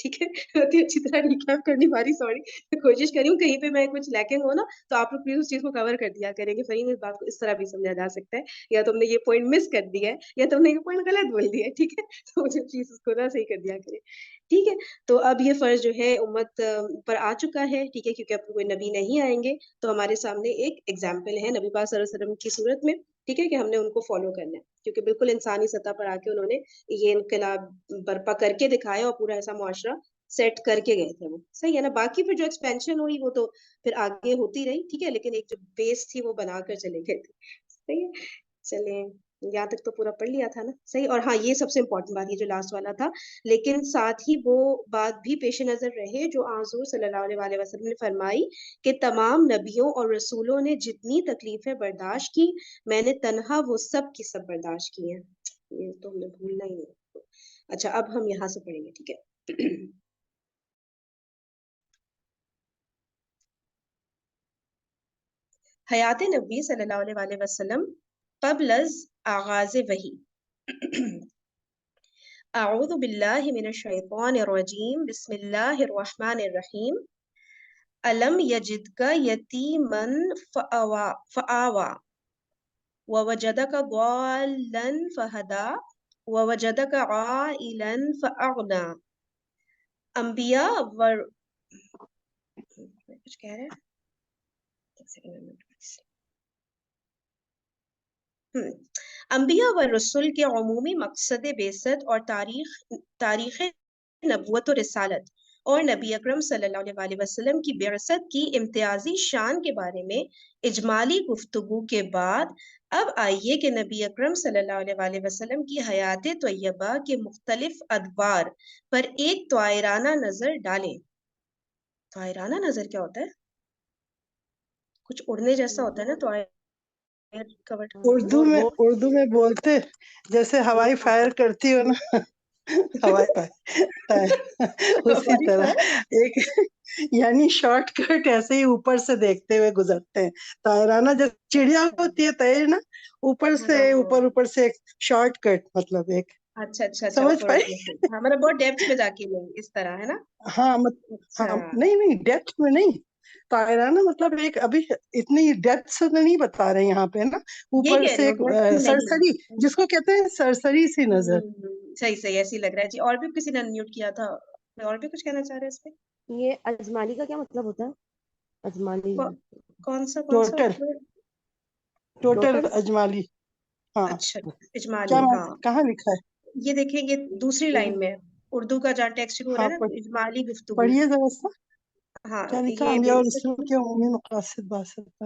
ٹھیک ہے اچھی طرح ریکیپ کرنی پاری، سوری کوشش کری ہوں کہیں پہ میں کچھ لیکنگ ہو نا تو آپ لوگ پلیز اس چیز کو کور کر دیا کریں گے. فریم اس بات کو اس طرح بھی سمجھا جا سکتا ہے یا تم نے یہ پوائنٹ مس کر دیا ہے یا تم نے یہ پوائنٹ غلط بول دیا ہے, ٹھیک ہے تو جو چیز اس کو نا صحیح کر دیا کرے. ٹھیک ہے, تو اب یہ فرض جو ہے امت پر آ چکا ہے, ٹھیک ہے, کیونکہ اب کوئی نبی نہیں آئیں گے تو ہمارے سامنے ایک ایگزامپل ہے نبی پاک صلی اللہ علیہ وسلم کی صورت میں, ٹھیک ہے, کہ ہم نے ان کو فالو کرنا ہے, کیونکہ بالکل انسانی سطح پر آ کے انہوں نے یہ انقلاب برپا کر کے دکھایا اور پورا ایسا معاشرہ سیٹ کر کے گئے تھے وہ, صحیح ہے نا. باقی پھر جو ایکسپینشن ہوئی وہ تو پھر آگے ہوتی رہی, ٹھیک ہے, لیکن ایک جو بیس تھی وہ بنا کر چلے گئے تھے, صحیح ہے. چلیں یہاں تک تو پورا پڑھ لیا تھا نا, صحیح. اور ہاں یہ سب سے امپورٹنٹ بات یہ جو لاسٹ والا تھا, لیکن ساتھ ہی وہ بات بھی پیش نظر رہے جو حضور صلی اللہ علیہ وسلم نے فرمائی کہ تمام نبیوں اور رسولوں نے جتنی تکلیفیں برداشت کی میں نے تنہا وہ سب کی سب برداشت کی ہیں. یہ تو ہمیں بھولنا ہی نہیں. اچھا اب ہم یہاں سے پڑھیں گے, ٹھیک ہے. حیات نبی صلی اللہ علیہ وسلم قبل از آغاز وحی. اعوذ باللہ من الشیطان الرجیم, بسم اللہ الرحمن الرحیم. الم یجدک یتیما فآوا ووجدک ضالا فہدا ووجدک عائلا فأغنا. انبیاء کچھ کہہ رہے ہیں, انبیاء و رسول کے عمومی مقصد بعثت اور تاریخ نبوت و رسالت اور نبی اکرم صلی اللہ علیہ وسلم کی بعثت کی امتیازی شان کے بارے میں اجمالی گفتگو کے بعد اب آئیے کہ نبی اکرم صلی اللہ علیہ وسلم کی حیات طیبہ کے مختلف ادوار پر ایک طائرانہ نظر ڈالیں. طائرانہ نظر کیا ہوتا ہے؟ کچھ اڑنے جیسا ہوتا ہے نا طائر اردو میں بولتے جیسے ہوائی فائر کرتی ہو نا ہوائی فائر اسی طرح ایک یعنی شارٹ کٹ ایسے ہی اوپر سے دیکھتے ہوئے گزرتے ہیں. طائرانہ جیسے چڑیا ہوتی ہے طیر نا, اوپر سے ایک شارٹ کٹ, مطلب ایک اچھا سمجھ اوپر پائی. ہمارا بہت ڈیپتھ میں جا کے نہیں اس طرح ہے نا. ہاں ہاں نہیں ڈیپتھ میں نہیں, طائرانہ مطلب ایک ابھی اتنی ڈیپتھ سے نہیں بتا رہے یہاں پہ نا, یہ اوپر کہہ سے رہی ایک ہوں ڈیپتھ سرسری نہیں. جس کو کہتے ہیں سرسری سی نظر. صحیح ایسی لگ رہا ہے جی. اور بھی کسی نے انمیوٹ کیا تھا, اور بھی کچھ کہنا چاہ رہے ہیں اس پہ. یہ اجمالی کا کیا مطلب ہوتا ہے؟ اجمالی کون سا ٹوٹل اجمالی. ہاں اچھا اجمالی, ہاں کہاں لکھا ہے یہ دیکھیں یہ دوسری لائن میں اردو کا جہاں ٹیکسٹ شروع ہو رہا ہاں ہے نا, اجمالی گفتگو. پڑھیے ذرا سا ہاں کیا لکھا, یہ انبیاء اور بعثت رسول کے عمومی مقاصد بعثت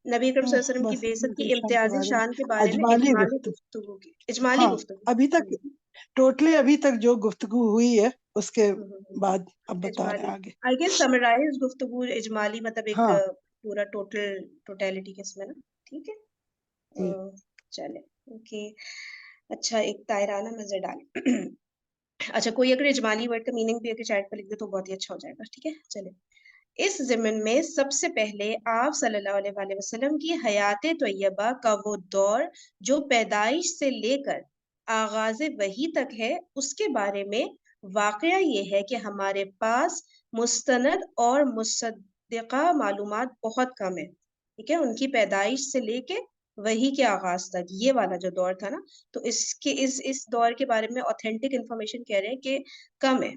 نبی اکرم صلی اللہ علیہ وسلم کی بعثت کی شان کے امتیازی بارے شان کے بارے میں اجمالی اجمالی گفتگو. گفتگو کی. اجمالی ہاں گفتگو ابھی تک ٹوٹلی ابھی تک جو گفتگو ہوئی ہے اس کے بعد اب بتا رہے اجمالی, ہیں آگے. آئی گیس سمرائز گفتگو اجمالی مطلب ایک ہاں پورا ٹوٹیلٹی کے اس میں نا, ٹھیک ہے. چلے اوکے. اچھا ایک طائرانہ نظر ڈالیں. اچھا کوئی اگر اجمالی ورڈ کا میننگ بھی اگر چیٹ پہ لکھ دے تو بہت ہی اچھا ہو جائے گا, ٹھیک ہے. چلے اس ضمن میں سب سے پہلے آپ صلی اللہ علیہ وسلم کی حیات طیبہ کا وہ دور جو پیدائش سے لے کر آغاز وحی تک ہے اس کے بارے میں واقعہ یہ ہے کہ ہمارے پاس مستند اور مصدقہ معلومات بہت کم ہے, ٹھیک ہے. ان کی پیدائش سے لے کے وحی کے آغاز تک یہ والا جو دور تھا نا, تو اس دور کے بارے میں اوتھینٹک انفارمیشن کہہ رہے ہیں کہ کم ہے,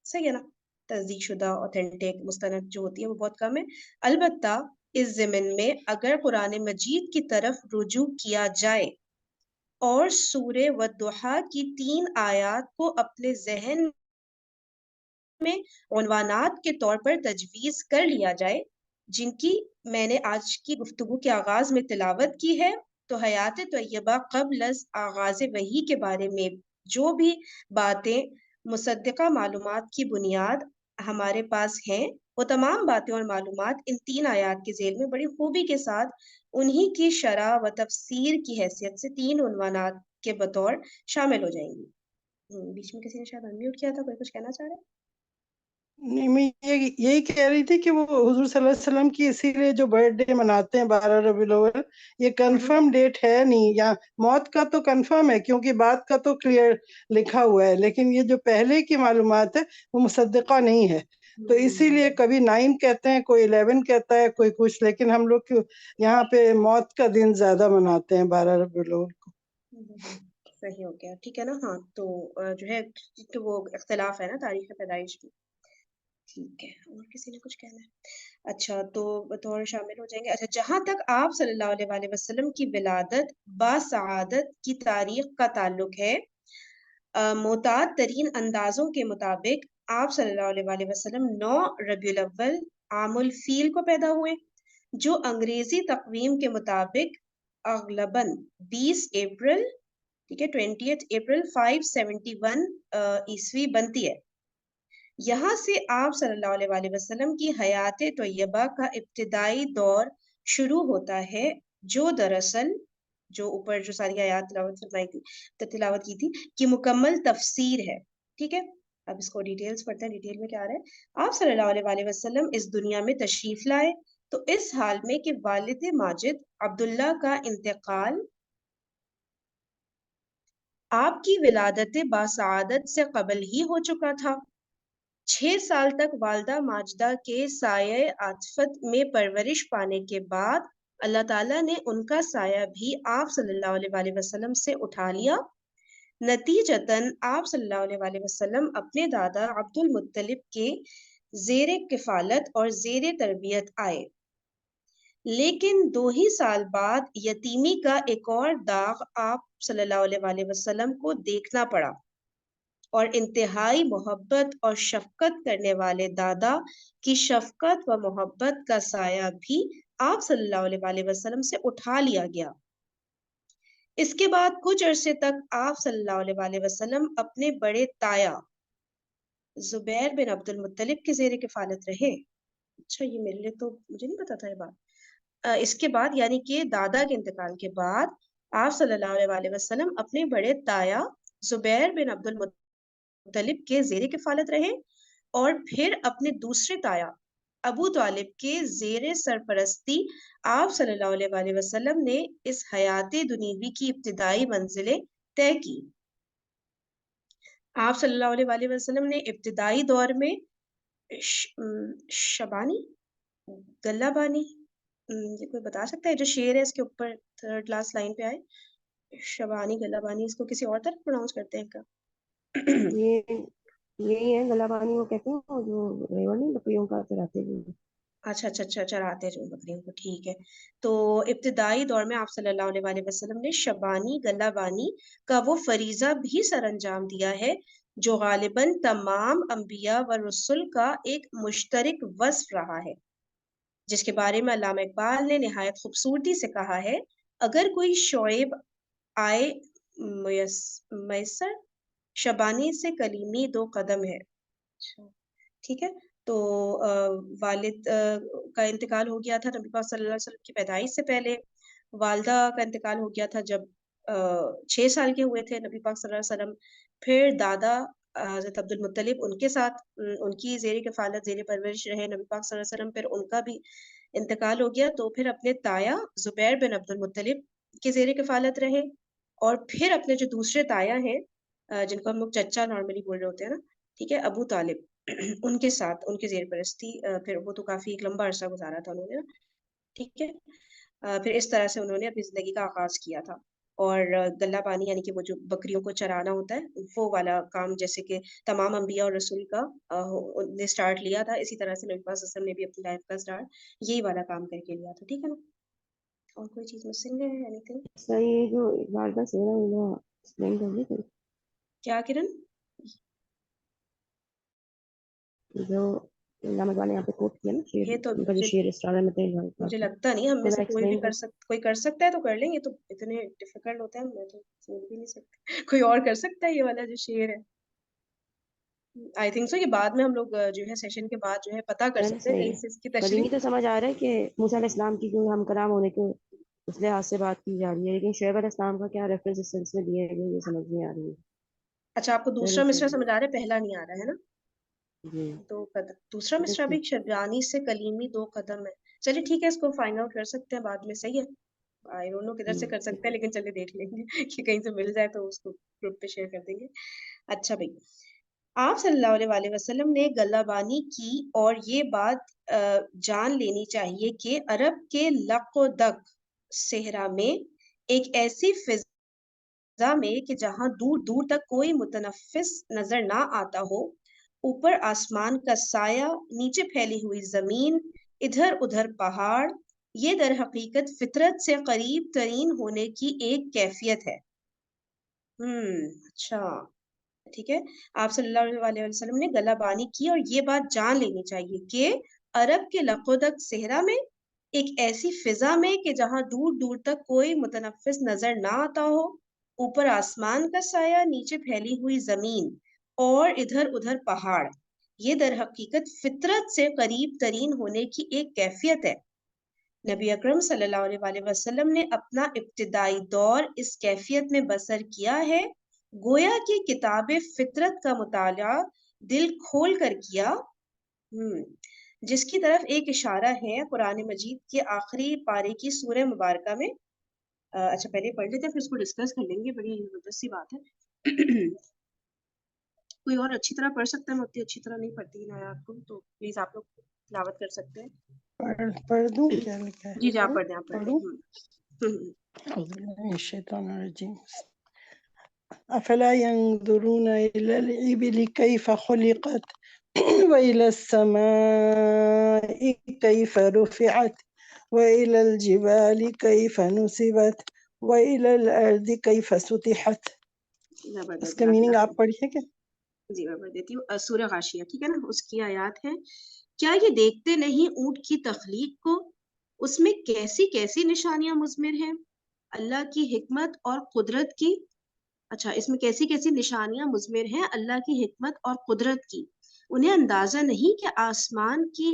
صحیح ہے نا. تصدیق شدہ اوتھینٹک مستند جو ہوتی ہے وہ بہت کم ہے. البتہ اس ضمن میں اگر قرآن مجید کی طرف رجوع کیا جائے اور سورہ والضحیٰ کی 3 آیات کو اپنے ذہن میں عنوانات کے طور پر تجویز کر لیا جائے جن کی میں نے آج کی گفتگو کے آغاز میں تلاوت کی ہے, تو حیات طیبہ قبل از آغاز وحی کے بارے میں جو بھی باتیں مصدقہ معلومات کی بنیاد ہمارے پاس ہیں وہ تمام باتیں اور معلومات ان 3 آیات کے ذیل میں بڑی خوبی کے ساتھ انہی کی شرح و تفسیر کی حیثیت سے 3 عنوانات کے بطور شامل ہو جائیں گی. بیچ میں کسی نے شاید انمیوٹ کیا تھا, کوئی کچھ کہنا چاہ رہا ہے؟ نہیں میں یہی کہہ رہی تھی کہ وہ حضور صلی اللہ علیہ وسلم کی اسی لیے جو برتھ ڈے مناتے ہیں 12 ربیع الاول، یہ کنفرم ڈیٹ ہے نہیں، یا موت کا تو کنفرم ہے کیونکہ بات کا تو کلیئر لکھا ہوا ہے، لیکن یہ جو پہلے کی معلومات ہے وہ مصدقہ نہیں ہے، تو اسی لیے کبھی 9 کہتے ہیں، کوئی 11 کہتا ہے، کوئی کچھ، لیکن ہم لوگ یہاں پہ موت کا دن زیادہ مناتے ہیں 12 ربیع الاول کو۔ صحیح ہو گیا، ٹھیک ہے نا. ہاں تو جو ہے تو وہ اختلاف ہے نا تاریخ پیدائش کی. ٹھیک ہے، اور کسی نے کچھ کہنا ہے؟ اچھا تو بطور شامل ہو جائیں گے. اچھا، جہاں تک آپ صلی اللہ علیہ وآلہ وسلم کی ولادت باسعادت کی تاریخ کا تعلق ہے، معتاد ترین اندازوں کے مطابق آپ صلی اللہ علیہ وآلہ وسلم 9 ربیع الاول عام الفیل کو پیدا ہوئے، جو انگریزی تقویم کے مطابق اغلباً 20 اپریل، ٹھیک ہے، 20 اپریل 571 عیسوی بنتی ہے. یہاں سے آپ صلی اللہ علیہ وآلہ وسلم کی حیات طیبہ کا ابتدائی دور شروع ہوتا ہے، جو دراصل جو اوپر جو ساری آیات تلاوت کی تھی کی مکمل تفسیر ہے. ٹھیک ہے، اب اس کو ڈیٹیلز پڑھتے ہیں. ڈیٹیل میں کیا آ رہا ہے؟ آپ صلی اللہ علیہ وآلہ وسلم اس دنیا میں تشریف لائے تو اس حال میں کہ والد ماجد عبداللہ کا انتقال آپ کی ولادت باسعادت سے قبل ہی ہو چکا تھا. 6 سال تک والدہ ماجدہ کے سایہ عاطفت میں پرورش پانے کے بعد اللہ تعالیٰ نے ان کا سایہ بھی آپ صلی اللہ علیہ وآلہ وسلم سے اٹھا لیا. نتیجتاً آپ صلی اللہ علیہ وآلہ وسلم اپنے دادا عبد المطلب کے زیر کفالت اور زیر تربیت آئے، لیکن 2 ہی سال بعد یتیمی کا ایک اور داغ آپ صلی اللہ علیہ وآلہ وسلم کو دیکھنا پڑا، اور انتہائی محبت اور شفقت کرنے والے دادا کی شفقت و محبت کا سایہ بھی آپ صلی اللہ علیہ وآلہ وسلم سے اٹھا لیا گیا. اس کے بعد کچھ عرصے تک آپ صلی اللہ علیہ وآلہ وسلم اپنے بڑے تایا زبیر بن عبد المطلب کے زیر کفالت رہے. اچھا، یہ میرے لیے تو مجھے نہیں پتا تھا یہ بات. اس کے بعد یعنی کہ دادا کے انتقال کے بعد آپ صلی اللہ علیہ وآلہ وسلم اپنے بڑے تایا زبیر بن عبد المطلب کے زیر کفالت رہے، اور پھر اپنے دوسرے تایا ابو طالب کے زیر سرپرستی آپ صلی اللہ علیہ وآلہ وسلم نے اس حیات دنیوی کی ابتدائی منزلیں طے کی. آپ صلی اللہ علیہ وآلہ وسلم نے ابتدائی دور میں شبانی گلہ بانی، یہ کوئی بتا سکتا ہے جو شعر ہے اس کے اوپر 3rd لاسٹ لائن پہ آئے؟ شبانی گلہ بانی، اس کو کسی اور طرح پروناؤنس کرتے ہیں کیا؟ یہی ہے گلہ بانی، وہ کہتے ہیں وہ جو ریوڑ نہیں بکریوں کا چراتے ہیں. اچھا اچھا اچھا، چراتے جو بکریوں کو، ٹھیک ہے. تو ابتدائی دور میں آپ صلی اللہ علیہ وآلہ وسلم نے شبانی گلہ بانی کا وہ فریضہ بھی سر انجام دیا ہے جو غالباً تمام انبیاء و رسل کا ایک مشترک وصف رہا ہے، جس کے بارے میں علامہ اقبال نے نہایت خوبصورتی سے کہا ہے: اگر کوئی شعیب آئے میسر، شبانی سے کلیمی 2 قدم ہے. ٹھیک ہے، تو والد کا انتقال ہو گیا تھا نبی پاک صلی اللہ علیہ وسلم کی پیدائش سے پہلے. والدہ کا انتقال ہو گیا تھا جب 6 سال کے ہوئے تھے نبی پاک صلی اللہ علیہ وسلم. پھر دادا حضرت عبد المطلب ان کے ساتھ ان کی زیر کفالت زیر پرورش رہے نبی پاک صلی اللہ علیہ وسلم. پھر ان کا بھی انتقال ہو گیا تو پھر اپنے تایا زبیر بن عبد المطلب کے زیر کفالت رہے، اور پھر اپنے جو دوسرے تایا ہیں جن کو ہم لوگ چچا نارملی بول رہے ہوتے ہیں نا، ٹھیک ہے، ابو طالب، ان کے ساتھ ان کے زیر پرستی پھر وہ تو کافی ایک لمبا عرصہ گزارا تھا انہوں نے نا. ٹھیک ہے، پھر اس طرح سے انہوں نے اپنی زندگی کا آغاز کیا تھا. اور گلہ بانی یعنی کہ وہ جو بکریوں کو چرانا ہوتا ہے وہ والا کام جیسے کہ تمام انبیاء اور رسول کا نے اسٹارٹ لیا تھا، اسی طرح سے نبی پاک صلی اللہ علیہ وسلم نے بھی اپنی لائف کا اسٹارٹ یہی والا کام کر کے لیا تھا. ٹھیک ہے نا، اور کوئی چیز مسنگ ہے اینی تھنگ؟ سر یہ جو اقبال کا شعر ہے وہ ایکسپلین کر دیتے کیا کرن؟ جو علامہ اقبال نے یہاں پہ کوٹ کیا نا شعر، یہ تو ان کا جو شعر اسٹار مجھے لگتا نہیں ہم میں سے کوئی بھی ایکسپلین کوئی کر سکتا ہے تو کر لیں. یہ تو اتنے ڈیفیکلٹ ہوتا ہے، میں تو سوچ بھی نہیں سکتی. کوئی اور کر سکتا ہے یہ والا جو شعر ہے؟ آئی تھنک سو یہ بعد میں ہم لوگ جو ہے سیشن کے بعد جو ہے پتہ کر سکتے ہیں، کہیں سے اس کی کلیمی تشریح. تو سمجھ آ رہا ہے کہ موسیٰ علیہ السلام کی جو ہم کلام ہونے کے اس لحاظ سے بات کی جا رہی ہے، لیکن شعیب علیہ السلام کا کیا ریفرنس اس سلسلے میں دیے گئے یہ سمجھ نہیں آ رہی ہے. اچھا، آپ کو دوسرا مصرع سمجھ آ رہا ہے، پہلا نہیں آ رہا ہے نا؟ جی دو قدم دوسرا مصرع دیکھیے بھی شربانی سے کلیمی 2 قدم ہے. چلیے ٹھیک ہے، اس کو فائنڈ آؤٹ کر سکتے ہیں بعد میں. صحیح ہے، آئی ڈونٹ نو کدھر سے کر سکتے ہیں، لیکن چلیے دیکھ لیں گے کہ کہیں سے مل جائے تو اس کو گروپ پہ شیئر کر دیں گے. اچھا بھائی، آپ صلی اللہ علیہ وآلہ وسلم نے گلہ بانی کی اور یہ بات جان لینی چاہیے کہ عرب کے لق و دق صحرا میں ایک ایسی فضا میں کہ جہاں دور دور تک کوئی متنفس نظر نہ آتا ہو، اوپر آسمان کا سایہ، نیچے پھیلی ہوئی زمین، ادھر ادھر پہاڑ، یہ در حقیقت فطرت سے قریب ترین ہونے کی ایک کیفیت ہے. اچھا ٹھیک ہے. آپ صلی اللہ علیہ وسلم نے گلہ بانی کی اور یہ بات جان لینی چاہیے کہ عرب کے لق و دق صحرا میں ایک ایسی فضا میں کہ جہاں دور دور تک کوئی متنفس نظر نہ آتا ہو، اوپر آسمان کا سایہ، نیچے پھیلی ہوئی زمین اور ادھر ادھر پہاڑ، یہ در حقیقت فطرت سے قریب ترین ہونے کی ایک کیفیت ہے. نبی اکرم صلی اللہ علیہ وآلہ وسلم نے اپنا ابتدائی دور اس کیفیت میں بسر کیا ہے، گویا کہ کتاب فطرت کا مطالعہ دل کھول کر کیا، جس کی طرف ایک اشارہ ہے قرآن مجید کے آخری پارے کی سورہ مبارکہ میں. اچھا پہلے پڑھ لیتے ہیں پھر اس کو ڈسکس کر لیں گے، بڑی زبردست سی بات ہے. کوئی اور اچھی طرح پڑھ سکتا ہے؟ میں اتنی اچھی طرح نہیں پڑھتی ان آیات کو، تو پلیز آپ لوگ تلاوت کر سکتے ہیں. پڑھ دوں کیا لکھا ہے؟ جی جی آپ پڑھ دیں، آپ پڑھ پڑھوں؟ دیں. اعوذ باللہ من الشیطان الرجیم. افلا ينظرون الى الابل كيف خلقت والى السماء كيف رفعت والى الجبال كيف نصبت والى الارض كيف سطحت. اس زبردست، کا جزاک میننگ اللہ آپ خیر. پڑھیے کیا؟ جی میں پڑھ دیتی ہوں. سورہ غاشیہ، ٹھیک ہے نا، اس کی آیات ہے: کیا یہ دیکھتے نہیں اونٹ کی تخلیق کو، اس میں کیسی کیسی نشانیاں مضمر ہیں اللہ کی حکمت اور قدرت کی. اچھا، اس میں کیسی کیسی نشانیاں مضمر ہیں اللہ کی حکمت اور قدرت کی. انہیں اندازہ نہیں کہ آسمان کی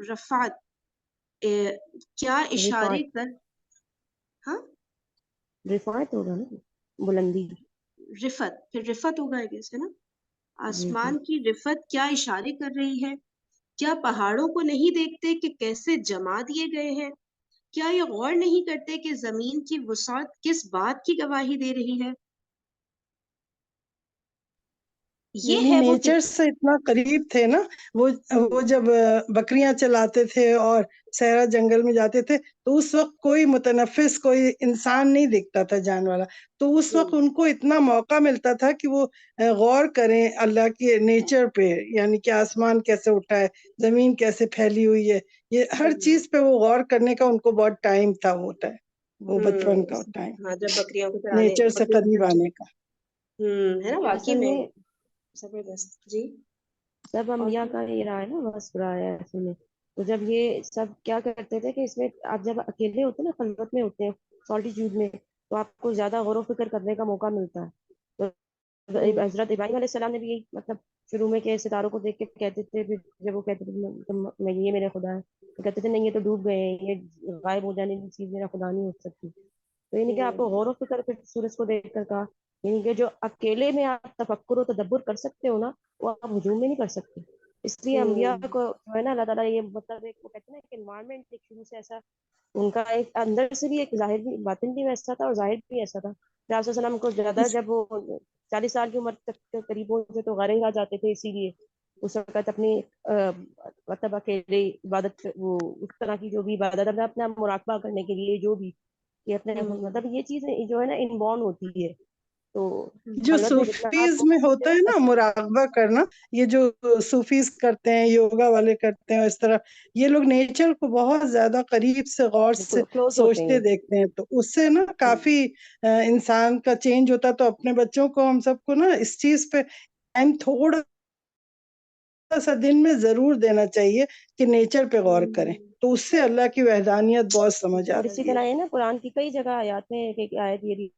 رفعت کیا اشارے رفعت کر. ہاں، رفعت ہوگا نا، بلندی. رفت، پھر رفت ہوگا ہے نا. جی جی آسمان کی رفت کیا اشارے کر رہی ہے؟ کیا پہاڑوں کو نہیں دیکھتے کہ کیسے جما دیے گئے ہیں؟ کیا یہ غور نہیں کرتے کہ زمین کی وسعت کس بات کی گواہی دے رہی ہے؟ یہ یعنی ہے وہ نیچر سے اتنا قریب تھے نا وہ جب بکریاں چلاتے تھے اور صحرا جنگل میں جاتے تھے تو اس وقت کوئی متنفس، کوئی انسان نہیں دکھتا تھا جان والا، تو اس وقت ان کو اتنا موقع ملتا تھا کہ وہ غور کریں اللہ کے نیچر پہ، یعنی کہ آسمان کیسے اٹھا ہے، زمین کیسے پھیلی ہوئی ہے، یہ ہر چیز پہ وہ غور کرنے کا ان کو بہت ٹائم تھا، ہوتا ہے وہ بچپن کا ٹائم ہاں، جب بکریوں کو چرانے، نیچر سے بکریوں قریب کو آنے کا. ہے نا، یہ واقعی اصل میں میں زبردست. جی سب اور انبیاء کا یہ رہا ہے نا، بس رہا ہے اصل میں. تو جب یہ سب کیا کرتے تھے کہ اس میں آپ جب اکیلے ہوتے ہیں نا، خلوت میں ہوتے ہیں، سالٹیٹیوڈ میں، تو آپ کو زیادہ غور و فکر کرنے کا موقع ملتا ہے. تو حضرت ابراہیم علیہ السلام نے بھی یہی مطلب شروع میں کہ ستاروں کو دیکھ کے کہتے تھے، پھر جب وہ کہتے تھے میں یہ میرے خدا ہے، تو کہتے تھے نہیں یہ تو ڈوب گئے ہیں، یہ غائب ہو جانے کی چیز میرا خدا نہیں ہو سکتی. تو یعنی کہ آپ کو غور و فکر پھر سورج کو دیکھ کر کہا، یعنی کہ جو اکیلے میں آپ تفکر و تدبر کر سکتے ہو نا، وہ آپ ہجوم میں نہیں کر سکتے. اس لیے انبیاء کو جو ہے نا اللہ تعالیٰ یہ مطلب ایک وہ کہتے ہیں نا ایک انوائرمنٹ ایک شروع سے ایسا ان کا ایک اندر سے بھی ایک ظاہر بھی باطن بھی ویسا تھا اور ظاہر بھی ایسا تھا. آپ صلی اللہ علیہ وسلم کو زیادہ جب وہ 40 سال کی عمر تک کے قریب پہنچے تو غارے آ جاتے تھے، اسی لیے اس وقت اپنی مطلب اکیلے عبادت وہ اس طرح کی جو بھی عبادت اپنا مراقبہ کرنے کے لیے جو بھی کہ اپنے مطلب یہ چیزیں جو ہے نا انبورن ہوتی ہے. تو جو خلوت میں جتنا آپ صوفیز میں ہوتا ہے نا مراقبہ کرنا، یہ جو صوفیز کرتے ہیں، یوگا والے کرتے ہیں، اس طرح یہ لوگ نیچر کو بہت زیادہ قریب سے غور سے کلوز ہوتے سوچتے ہیں. دیکھتے ہیں، تو اس سے نا کافی انسان کا چینج ہوتا ہے. تو اپنے بچوں کو ہم سب کو نا اس چیز پہ ٹائم تھوڑا سا دن میں ضرور دینا چاہیے کہ نیچر پہ غور کریں، تو اس سے اللہ کی وحدانیت بہت سمجھ اور اسی آتی ہے. طرح ہے نا قرآن کی کئی جگہ آیات میں ایک آیت یہ بھی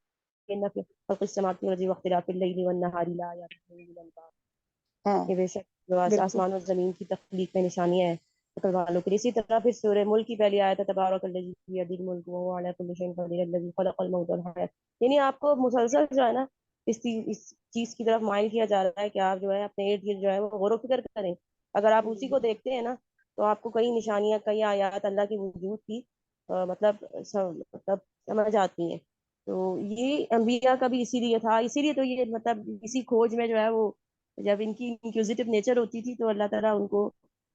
خلق السماوات والارض واختلاف اللیل والنہار لآیات لأولی الألباب، ہاں کہ بے شک جو بالکل. آسمان اور زمین کی تخلیق میں نشانیاں ہیں عقل والوں کے لیے. اسی طرح پھر سورہ ملک کی پہلی آیت ہے تبارک الذی بیدہ الملک وہو علی کل شیء قدیر الذی خلق الموت والحیاۃ. یعنی آپ کو مسلسل جو ہے نا اس چیز کی طرف مائل کیا جا رہا ہے کہ آپ جو ہے اپنے ارد گرد جو ہے وہ غور و فکر کریں. اگر آپ اسی کو دیکھتے ہیں نا تو آپ کو کئی نشانیاں کئی آیات اللہ کے وجود کی مطلب سمجھ آتی ہیں. تو یہ انبیاء کا بھی اسی لیے تھا, اسی لیے تو یہ مطلب اسی کھوج میں جو ہے وہ جب ان کی انکوزیٹو نیچر ہوتی تھی تو اللہ تعالیٰ ان کو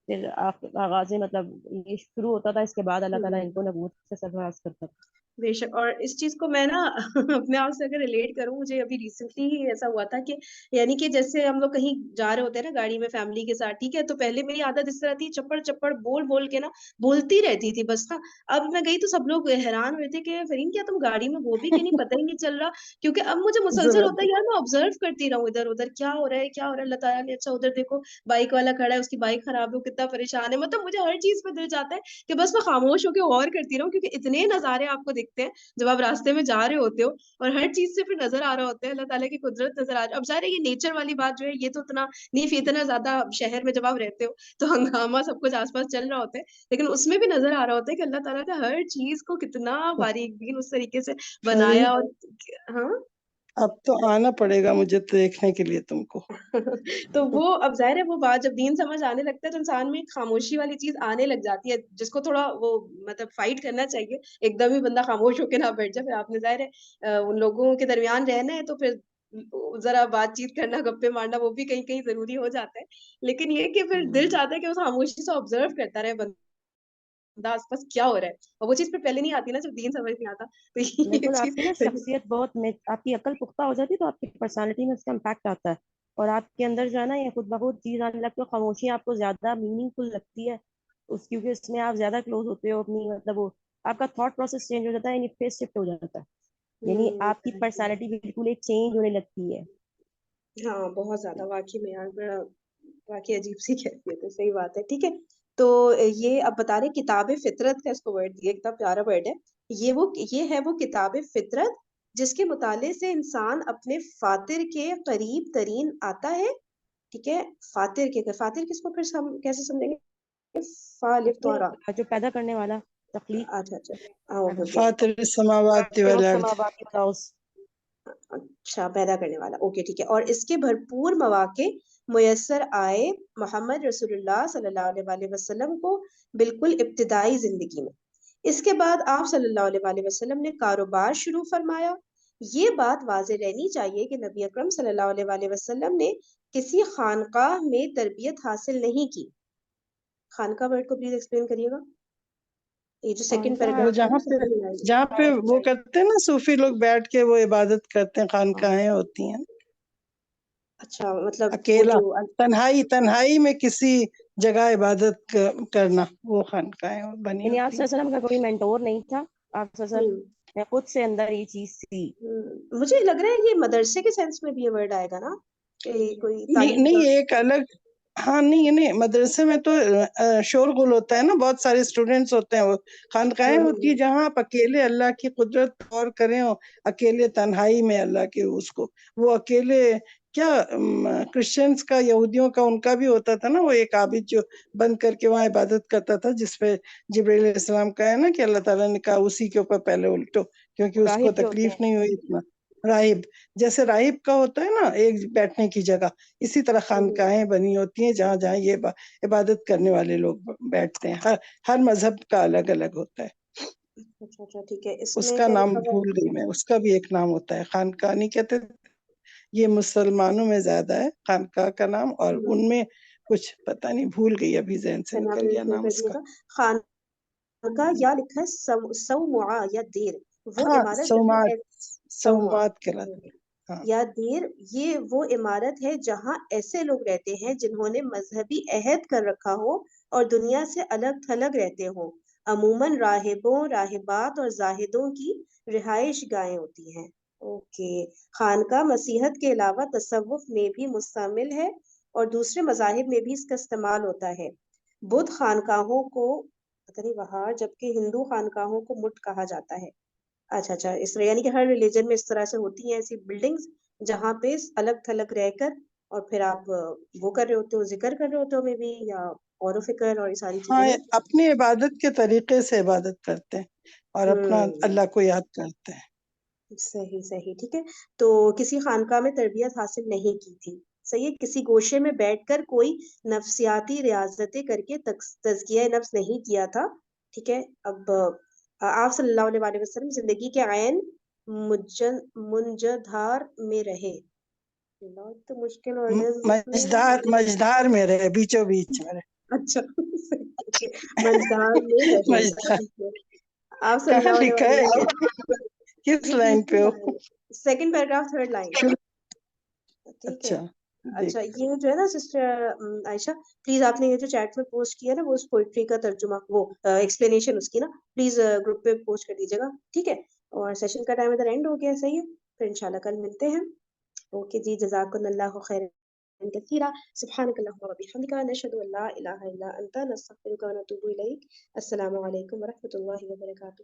پھر آغاز مطلب یہ شروع ہوتا تھا, اس کے بعد اللہ تعالیٰ ان کو نبوت سے سرفراز کرتا تھا. بے شک. اور اس چیز کو میں نا اپنے آپ سے اگر ریلیٹ کروں, مجھے ابھی ریسنٹلی ہی ایسا ہوا تھا کہ یعنی کہ جیسے ہم لوگ کہیں جا رہے ہوتے ہیں نا گاڑی میں فیملی کے ساتھ, ٹھیک ہے, تو پہلے میری عادت اس طرح تھی چپڑ چپڑ بول بول کے نا بولتی رہتی تھی بس نا. اب میں گئی تو سب لوگ حیران ہوئے تھے کہ فرین کیا تم گاڑی میں وہ بھی کہ نہیں, پتہ ہی نہیں چل رہا, کیونکہ اب مجھے مسلسل ہوتا ہے یار میں آبزرو کرتی رہوں ادھر ادھر کیا ہو رہا ہے کیا ہو رہا ہے. اللہ تعالیٰ نے اچھا ادھر دیکھو بائک والا کھڑا ہے, اس کی بائک خراب ہے, وہ کتنا پریشان ہے, مطلب مجھے ہر چیز پہ دل چاہتا ہے کہ بس میں خاموش ہو کے غور کرتی رہوں, کیونکہ اتنے نظارے آپ کو دکھتے ہیں جب آپ راستے میں جا رہے ہوتے ہو اور ہر چیز سے پھر نظر آ رہا ہوتا ہے, اللہ تعالیٰ کی قدرت نظر آ رہا ہے. اب ظاہر ہے یہ نیچر والی بات جو ہے یہ تو اتنا نہیں, پھر اتنا زیادہ شہر میں جب آپ رہتے ہو تو ہنگامہ سب کچھ آس پاس چل رہا ہوتا ہے, لیکن اس میں بھی نظر آ رہا ہوتا ہے کہ اللہ تعالیٰ نے ہر چیز کو کتنا باریک بین اس طریقے سے بنایا. اور ہاں اب تو آنا پڑے گا مجھے دیکھنے کے لیے تم کو. تو وہ اب ظاہر ہے وہ بات جب دین سمجھ آنے لگتا ہے تو انسان میں خاموشی والی چیز آنے لگ جاتی ہے, جس کو تھوڑا وہ مطلب فائٹ کرنا چاہیے. ایک دم ہی بندہ خاموش ہو کے نہ بیٹھ جائے, پھر آپ نے ظاہر ہے ان لوگوں کے درمیان رہنا ہے تو پھر ذرا بات چیت کرنا گپے مارنا وہ بھی کہیں کہیں ضروری ہو جاتا ہے. لیکن یہ کہ پھر دل چاہتا ہے کہ اس خاموشی سے آبزرو کرتا رہے بندہ آس پاس کیا ہو رہا ہے, اور وہ چیز پھر پہلے نہیں آتی نا جب دین سمجھ نہیں آتا, تو یہ بالکل آپ کی نا چیز شخصیت بہت آپ کی عقل پختہ ہو جاتی ہے تو آپ کی پرسنالٹی میں اس کا امپیکٹ آتا ہے, اور آپ کے اندر جو ہے نا یہ خود بخود چیز آنے لگتی ہے. خاموشی آپ کو زیادہ میننگ فل لگتی ہے کیونکہ اس میں آپ زیادہ کلوز ہوتے ہو اپنی مطلب وہ آپ کا تھاٹ پروسیس چینج ہو جاتا ہے, یعنی فیس شفٹ ہو جاتا ہے, یعنی آپ کی پرسنالٹی بالکل ایک چینج ہونے لگتی ہے. ہاں بہت زیادہ واقعی میں یار بڑا واقعی عجیب سی کیفیت ہے, صحیح بات ہے. ٹھیک ہے, تو یہ اب بتا رہے کتاب فطرت کا اس کو ورڈ دیا, اتنا پیارا ورڈ ہے یہ ہے وہ کتاب فطرت جس کے مطالعے سے انسان اپنے فاتر کے قریب ترین آتا ہے. ٹھیک ہے, فاتر کس کو پھر ہم کیسے سمجھیں گے؟ فالف توارا, جو پیدا کرنے والا, تخلیق, اچھا اچھا, اوکے فاطر السماوات والارض, اچھا پیدا کرنے والا, اوکے ٹھیک ہے. اور اس کے بھرپور مواقع میسر آئے محمد رسول اللہ صلی اللہ علیہ وسلم کو بالکل ابتدائی زندگی میں. اس کے بعد آپ صلی اللہ علیہ وسلم نے کاروبار شروع فرمایا. یہ بات واضح رہنی چاہیے کہ نبی اکرم صلی اللہ علیہ وسلم نے کسی خانقاہ میں تربیت حاصل نہیں کی. خانقاہ ورڈ کو پلیز ایکسپلین کریے گا, یہ جو سیکنڈ وہ پیراگراف ہے جہاں پہ وہ کرتے ہیں نا صوفی لوگ بیٹھ کے وہ عبادت کرتے ہیں, خانقاہیں ہوتی ہیں. اچھا مطلب وہ اکیلا جو تنہائی میں کسی جگہ عبادت کرنا, وہ خانقاہیں بنی یعنی آپ ہوتی صلی اللہ علیہ وسلم کا کوئی مینٹور نہیں تھا, آپ صلی اللہ علیہ وسلم خود سے اندر یہ چیز تھی. مجھے لگ رہا ہے یہ مدرسے کے سینس میں بھی یہ ورڈ آئے گا نا, کہ کوئی ہیں. تعلیم کا. نہیں ایک الگ, ہاں نہیں مدرسے میں تو شور غل ہوتا ہے نا, بہت سارے اسٹوڈینٹس ہوتے ہیں. وہ خانقاہیں ہوتی ہے جہاں آپ اکیلے اللہ کی قدرت غور کریں, اور اکیلے تنہائی میں اللہ کے اس کو, وہ اکیلے کیا کرسچنس کا یہودیوں کا ان کا بھی ہوتا تھا نا, وہ ایک عابد جو بند کر کے وہاں عبادت کرتا تھا, جس پہ جبرائیل علیہ السلام کا ہے نا کہ اللہ تعالیٰ نے کہا اسی کے اوپر پہلے الٹو, کیونکہ اس کو راہب جو ہوتے تکلیف نہیں ہوئی اتنا. راہب جیسے راہب کا ہوتا ہے نا ایک بیٹھنے کی جگہ, اسی طرح خانقاہیں بنی ہوتی ہیں جہاں جہاں یہ عبادت کرنے والے لوگ بیٹھتے ہیں. ہر مذہب کا الگ الگ ہوتا ہے. اچھا اچھا ٹھیک ہے, اس میں کا نے نام خبر بھول گئی میں, اس کا بھی ایک نام ہوتا ہے, خانقاہ نہیں کہتے, یہ مسلمانوں میں زیادہ ہے خانقاہ کا نام, اور ان میں کچھ پتہ نہیں بھول گئی, ابھی ذہن سے نکل گیا نام اس کا. خانقاہ یا لکھا ہے سومعہ یا دیر, وہ ہاں عمارت سومات, جہاں سوما سومات کہلاتے ہیں. ہاں یا دیر, یہ وہ عمارت ہے جہاں ایسے لوگ رہتے ہیں جنہوں نے مذہبی عہد کر رکھا ہو اور دنیا سے الگ تھلگ رہتے ہوں. عموماً راہبوں, راہبات اور زاہدوں کی رہائش گاہیں ہوتی ہیں. اوکے, خانقاہ مسیحت کے علاوہ تصوف میں بھی مستعمل ہے اور دوسرے مذاہب میں بھی اس کا استعمال ہوتا ہے. بدھ خانقاہوں کو پتہ نہیں وہاں, جبکہ ہندو خانقاہوں کو مٹ کہا جاتا ہے. اچھا اچھا, اس طرح یعنی کہ ہر ریلیجن میں اس طرح سے ہوتی ہیں ایسی بلڈنگز جہاں پہ الگ تھلگ رہ کر اور پھر آپ وہ کر رہے ہوتے ہو, ذکر کر رہے ہوتے ہو میں بھی, یا غور و فکر اور یہ ساری چیزیں ہاں, نا. اپنی عبادت کے طریقے سے عبادت کرتے ہیں اور اپنا اللہ کو یاد کرتے ہیں. صحیح صحیح ٹھیک ہے. تو کسی خانقاہ میں تربیت حاصل نہیں کی تھی. صحیح ہے. کسی گوشے میں بیٹھ کر کوئی نفسیاتی ریاضتیں کر کے تزکیہ نفس نہیں کیا تھا. ٹھیک ہے. اب آپ صلی اللہ علیہ وآلہ وسلم زندگی کے عین منجدھار میں رہے. بہت مشکل ورڈز اس میں. مجدار میں رہے، بیچوں بیچ میں رہے. اچھا منجدھار میں رہے. مجدار ٹھیک ہے. آپ صلی کہاں اللہ علیہ لکھا وآلہ ہے یہ؟ وسلم کس یہ لائن پہ تیسری ہو؟ Line, second paragraph third line. ٹھیک ہے. اچھا اچھا دیکھ، یہ جو ہے نا سسٹر عائشہ، پلیز آپ نے یہ جو چیٹ میں پوسٹ کیا نا وہ اس پوئٹری کا ترجمہ، وہ ایکسپلینیشن اس کی نا پلیز گروپ پہ پوسٹ کر دیجیے گا. ٹھیک ہے. اور سیشن کا ٹائم ادھر اینڈ ہو گیا. صحیح ہے. پھر انشاءاللہ کل ملتے ہیں. اوکے جی. جزاکم اللہ خیر کثیرا. سبحانک اللہم وبحمدک نشہد ان لا الہ الا انت نستغفرک ونتوب الیک. السلام علیکم ورحمۃ اللہ وبرکاتہ.